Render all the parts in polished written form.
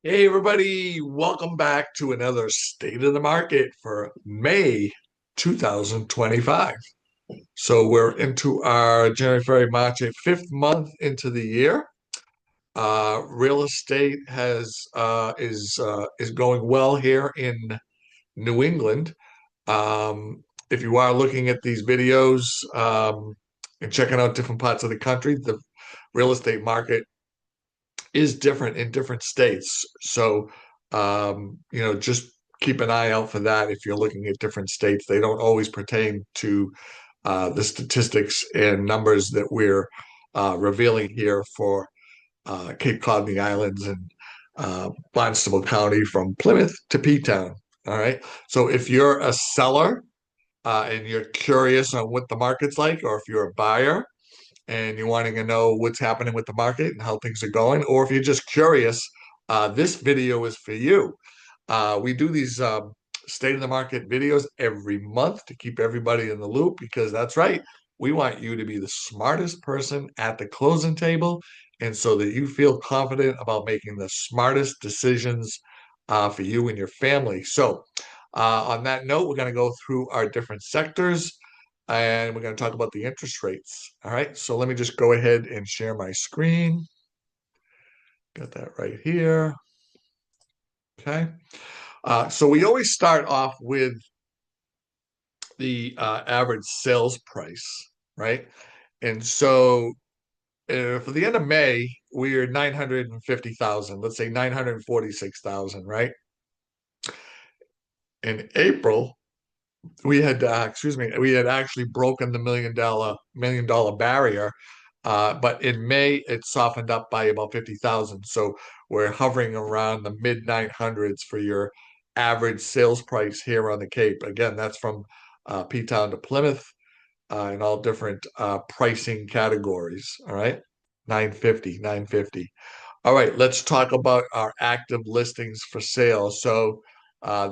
Hey everybody, welcome back to another State of the Market for May 2025. So we're into our January, February, March, fifth month into the year. Real estate is going well here in New England. If you are looking at these videos and checking out different parts of the country, the real estate market is different in different states. So, just keep an eye out for that if you're looking at different states. They don't always pertain to the statistics and numbers that we're revealing here for Cape Cod and the Islands and Barnstable County from Plymouth to P-Town. All right. So if you're a seller and you're curious on what the market's like, or if you're a buyer, and you're wanting to know what's happening with the market and how things are going, or if you're just curious, this video is for you. We do these state of the market videos every month to keep everybody in the loop because that's right. We want you to be the smartest person at the closing table, and so that you feel confident about making the smartest decisions for you and your family. So, on that note, we're going to go through our different sectors and we're going to talk about the interest rates. All right, so let me just go ahead and share my screen. Got that right here. Okay. So we always start off with the average sales price, right? And so for the end of May, we're 950,000, let's say 946,000, right? In April, we had actually broken the million dollar barrier. But in May, it softened up by about 50,000. So we're hovering around the mid 900s for your average sales price here on the Cape. Again, that's from P-Town to Plymouth in all different pricing categories. All right. 950, 950. All right, let's talk about our active listings for sale. So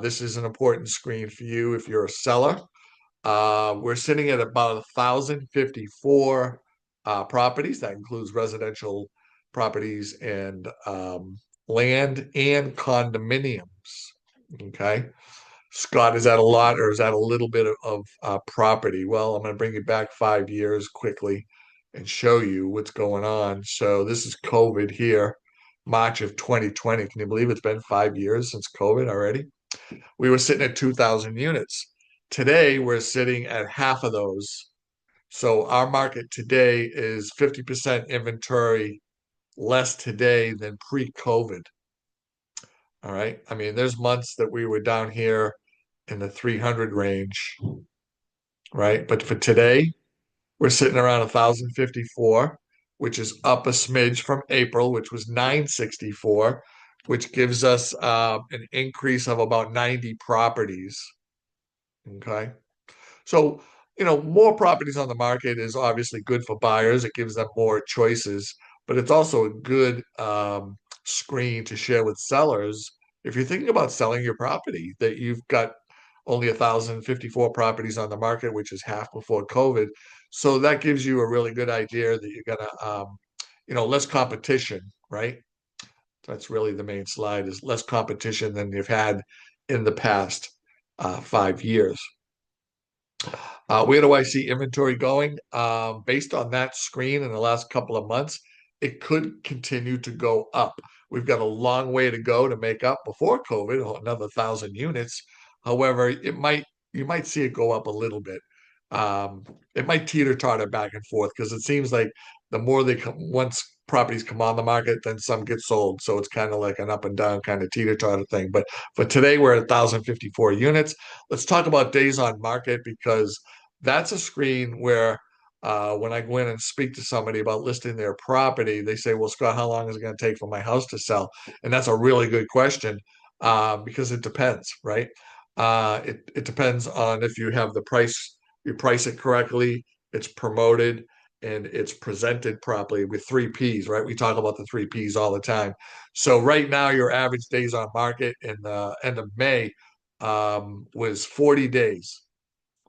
this is an important screen for you if you're a seller. We're sitting at about 1,054 properties. That includes residential properties and land and condominiums. Okay. Scott, is that a lot or is that a little bit of property? Well, I'm going to bring you back 5 years quickly and show you what's going on. So this is COVID here, March of 2020. Can you believe it's been 5 years since COVID already? We were sitting at 2,000 units. Today, we're sitting at half of those. So our market today is 50% inventory less today than pre-COVID. All right. I mean, there's months that we were down here in the 300 range, right? But for today, we're sitting around 1,054, which is up a smidge from April, which was 964, which gives us an increase of about 90 properties. Okay. So, more properties on the market is obviously good for buyers. It gives them more choices, but it's also a good screen to share with sellers. If you're thinking about selling your property, that you've got only 1,054 properties on the market, which is half before COVID. So that gives you a really good idea that you're gonna, less competition, right? That's really the main slide is less competition than you've had in the past 5 years. Where do I see inventory going? Based on that screen in the last couple of months, it could continue to go up. We've got a long way to go to make up before COVID, another 1,000 units. However, you might see it go up a little bit. It might teeter-totter back and forth because it seems like the more they come, once properties come on the market, then some get sold. So it's kind of like an up and down kind of teeter-totter thing. But for today, we're at 1,054 units. Let's talk about days on market because that's a screen where when I go in and speak to somebody about listing their property, they say, well, Scott, how long is it going to take for my house to sell? And that's a really good question because it depends, right? It depends on if you have the price, you price it correctly, it's promoted, and it's presented properly with three P's, right? We talk about the three P's all the time. So right now, your average days on market in the end of May was 40 days,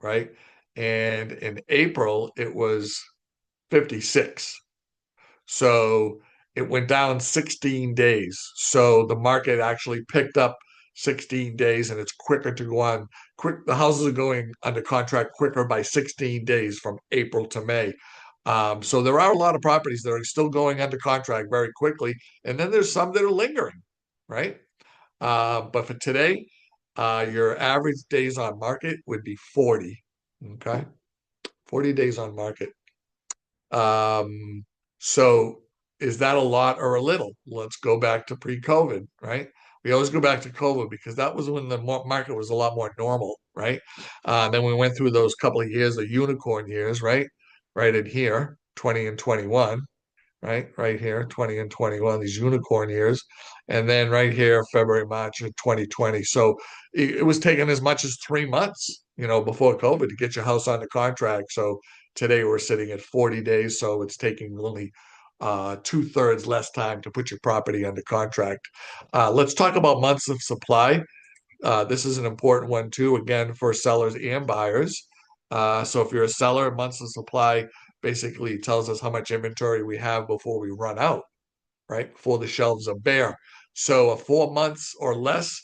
right? And in April, it was 56. So it went down 16 days. So the market actually picked up 16 days and it's quicker to go on quick. The houses are going under contract quicker by 16 days from April to May. So there are a lot of properties that are still going under contract very quickly. And then there's some that are lingering, right? But for today, your average days on market would be 40. Okay. 40 days on market. Um, so is that a lot or a little? Let's go back to pre-COVID, right? We always go back to COVID because that was when the market was a lot more normal, right? Then we went through those couple of years, the unicorn years, right? Right in here, 20 and 21, right? Right here, 20 and 21, these unicorn years. And then right here, February, March of 2020. So it was taking as much as 3 months, before COVID to get your house under contract. So today we're sitting at 40 days. So it's taking only two-thirds less time to put your property under contract. Let's talk about months of supply. This is an important one too, again, for sellers and buyers. So if you're a seller, months of supply basically tells us how much inventory we have before we run out, right? Before the shelves are bare. So 4 months or less,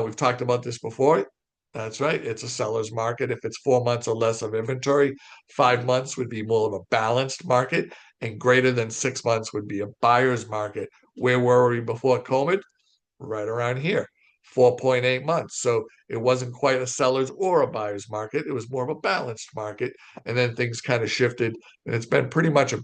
we've talked about this before. That's right. It's a seller's market. If it's 4 months or less of inventory, 5 months would be more of a balanced market, and greater than 6 months would be a buyer's market. Where were we before COVID? Right around here, 4.8 months. So it wasn't quite a seller's or a buyer's market. It was more of a balanced market. And then things kind of shifted. And it's been pretty much a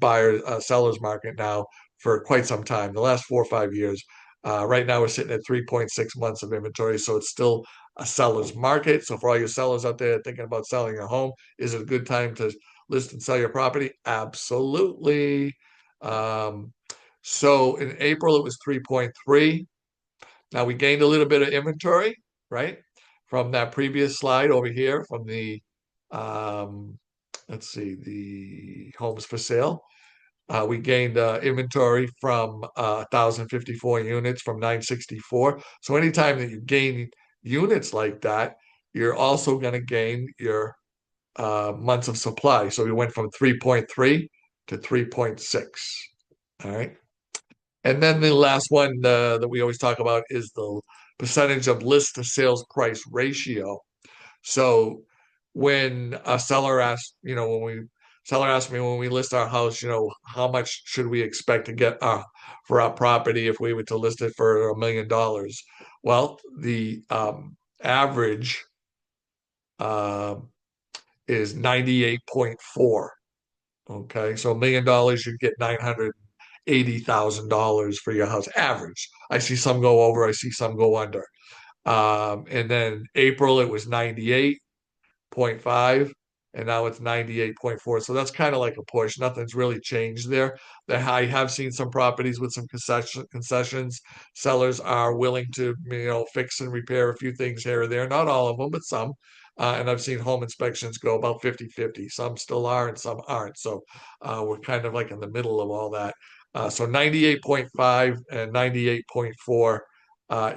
seller's market now for quite some time, the last 4 or 5 years. Right now, we're sitting at 3.6 months of inventory. So it's still a seller's market. So for all your sellers out there thinking about selling a home, is it a good time to list and sell your property? Absolutely. Um, so in April, it was 3.3. Now we gained a little bit of inventory, right? From that previous slide over here from the, um, let's see, the homes for sale. We gained inventory from 1,054 units from 964. So anytime that you gain units like that, you're also going to gain your months of supply. So we went from 3.3 to 3.6. All right. And then the last one that we always talk about is the percentage of list to sales price ratio. So when a seller asks, when we seller asks me when we list our house, how much should we expect to get for our property if we were to list it for $1 million? Well, the average uh, is 98.4. Okay, so $1 million, you get $980,000 for your house average. I see some go over, I see some go under. And then April it was 98.5, and now it's 98.4. So that's kind of like a push. Nothing's really changed there. I have seen some properties with some concessions. Sellers are willing to, fix and repair a few things here or there. Not all of them, but some. And I've seen home inspections go about 50-50. Some still are and some aren't. So we're kind of like in the middle of all that. So 98.5 and 98.4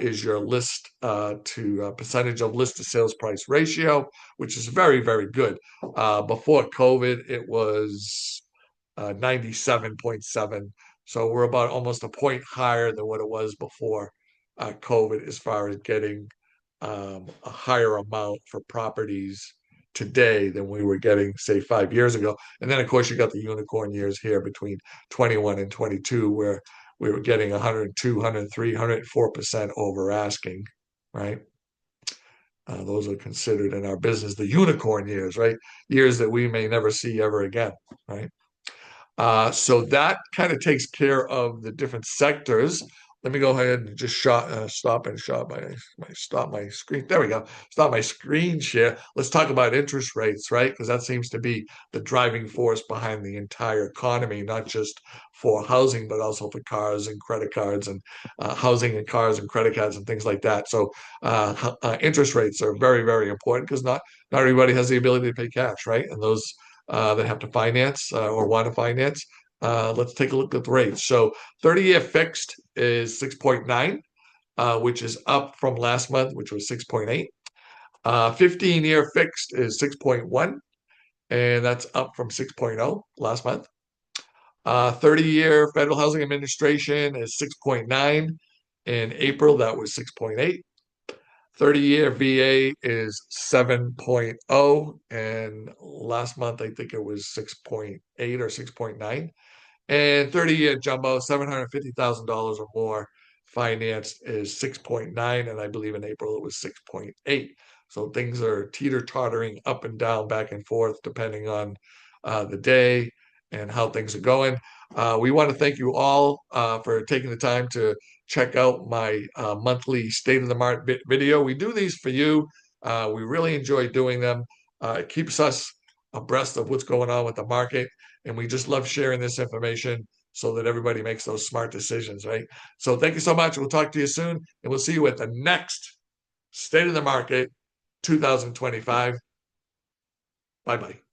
is your list to percentage of list to sales price ratio, which is very, very good. Before COVID, it was 97.7. So we're about almost a point higher than what it was before COVID as far as getting a higher amount for properties today than we were getting, say, 5 years ago. And then, of course, you got the unicorn years here between 21 and 22, where we were getting 102, 103, 104% over asking, right? Those are considered in our business the unicorn years, right? Years that we may never see ever again, right? So that kind of takes care of the different sectors. Let me go ahead and just stop my screen. There we go. Stop my screen share. Let's talk about interest rates, right? Because that seems to be the driving force behind the entire economy, not just for housing, but also for cars and credit cards and housing and cars and credit cards and things like that. So interest rates are very, very important because not everybody has the ability to pay cash, right? And those that have to finance or want to finance. Let's take a look at the rates. So 30-year fixed is 6.9, which is up from last month, which was 6.8. 15-year fixed is 6.1, and that's up from 6.0 last month. 30-year Federal Housing Administration is 6.9. In April, that was 6.8. 30-year VA is 7.0. And last month, I think it was 6.8 or 6.9. And 30-year jumbo, $750,000 or more financed is 6.9. And I believe in April it was 6.8. So things are teeter-tottering up and down, back and forth, depending on the day and how things are going. We want to thank you all for taking the time to check out my monthly State of the Market video. We do these for you. We really enjoy doing them. It keeps us abreast of what's going on with the market. And we just love sharing this information so that everybody makes those smart decisions, right? So thank you so much. We'll talk to you soon. And we'll see you at the next State of the Market 2025. Bye-bye.